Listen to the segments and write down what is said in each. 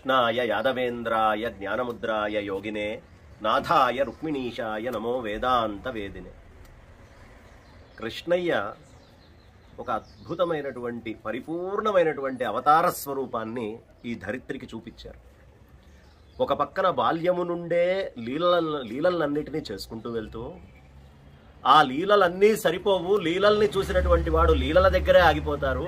కృష్ణాయ యాదవేంద్రాయ జ్ఞానముద్రాయ యోగినే నాథాయ రుక్మిణీశాయ నమో వేదాంత వేదినే. కృష్ణయ్య ఒక అద్భుతమైనటువంటి పరిపూర్ణమైనటువంటి అవతార స్వరూపాన్ని ఈ ధరిత్రికి చూపించారు. ఒక పక్కన బాల్యము నుండే లీలలన్నిటినీ చేసుకుంటూ వెళ్తూ, ఆ లీలలన్నీ సరిపోవు, లీలల్ని చూసినటువంటి వాడు లీలల దగ్గరే ఆగిపోతారు,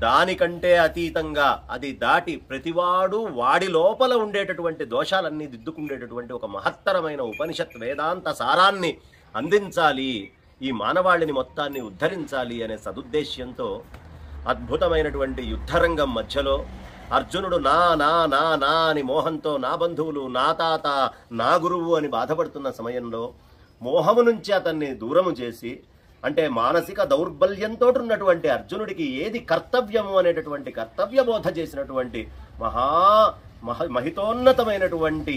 దానికంటే అతీతంగా అది దాటి ప్రతివాడు వాడి లోపల ఉండేటటువంటి దోషాలన్నీ దిద్దుకుండేటటువంటి ఒక మహత్తరమైన ఉపనిషత్ వేదాంత సారాన్ని అందించాలి, ఈ మానవాళిని మొత్తాన్ని ఉద్ధరించాలి అనే సదుద్దేశ్యంతో అద్భుతమైనటువంటి యుద్ధరంగం మధ్యలో అర్జునుడు నా నా నా నా అని మోహంతో, నా బంధువులు, నా తాత, నా గురువు అని బాధపడుతున్న సమయంలో మోహము నుంచి అతన్ని దూరము చేసి, అంటే మానసిక దౌర్బల్యంతో ఉన్నటువంటి అర్జునుడికి ఏది కర్తవ్యము అనేటటువంటి కర్తవ్యబోధ చేసినటువంటి మహితోన్నతమైనటువంటి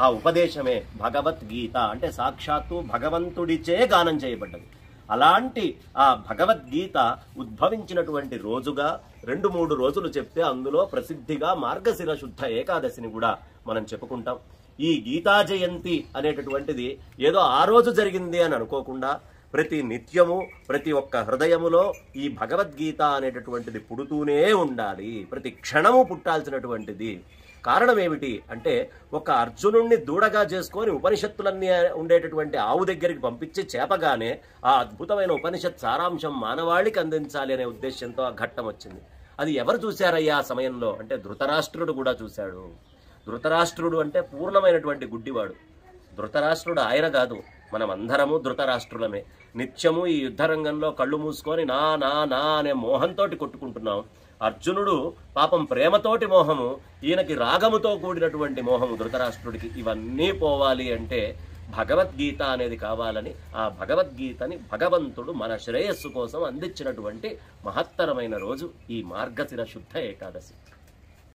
ఆ ఉపదేశమే భగవద్గీత. అంటే సాక్షాత్తు భగవంతుడిచే గానం చేయబడ్డది. అలాంటి ఆ భగవద్గీత ఉద్భవించినటువంటి రోజుగా 2-3 రోజులు చెప్తే అందులో ప్రసిద్ధిగా మార్గశిర శుద్ధ ఏకాదశిని కూడా మనం చెప్పుకుంటాం. ఈ గీతా జయంతి అనేటటువంటిది ఏదో ఆ రోజు జరిగింది అని అనుకోకుండా ప్రతి నిత్యము ప్రతి ఒక్క హృదయములో ఈ భగవద్గీత అనేటటువంటిది పుడుతూనే ఉండాలి, ప్రతి క్షణము పుట్టాల్సినటువంటిది. కారణం ఏమిటి అంటే, ఒక అర్జునుణ్ణి దూడగా చేసుకొని ఉపనిషత్తులన్నీ ఉండేటటువంటి ఆవు దగ్గరికి పంపించి చేపగానే ఆ అద్భుతమైన ఉపనిషత్ సారాంశం మానవాళికి అందించాలి అనే ఉద్దేశంతో ఆ ఘట్టం వచ్చింది. అది ఎవరు చూశారయ్యా ఆ సమయంలో అంటే ధృతరాష్ట్రుడు కూడా చూశాడు. ధృతరాష్ట్రుడు అంటే పూర్ణమైనటువంటి గుడ్డివాడు. ధృతరాష్ట్రుడు ఆయన కాదు, మనం అందరము ధృతరాష్ట్రులమే. నిత్యము ఈ యుద్ధరంగంలో కళ్ళు మూసుకొని నా నా నా అనే మోహంతో కొట్టుకుంటున్నాం. అర్జునుడు పాపం ప్రేమతోటి మోహము, ఈయనకి రాగముతో కూడినటువంటి మోహము ధృతరాష్ట్రుడికి. ఇవన్నీ పోవాలి అంటే భగవద్గీత అనేది కావాలని ఆ భగవద్గీతని భగవంతుడు మన శ్రేయస్సు కోసం అందించినటువంటి మహత్తరమైన రోజు ఈ మార్గశిర శుద్ధ ఏకాదశి.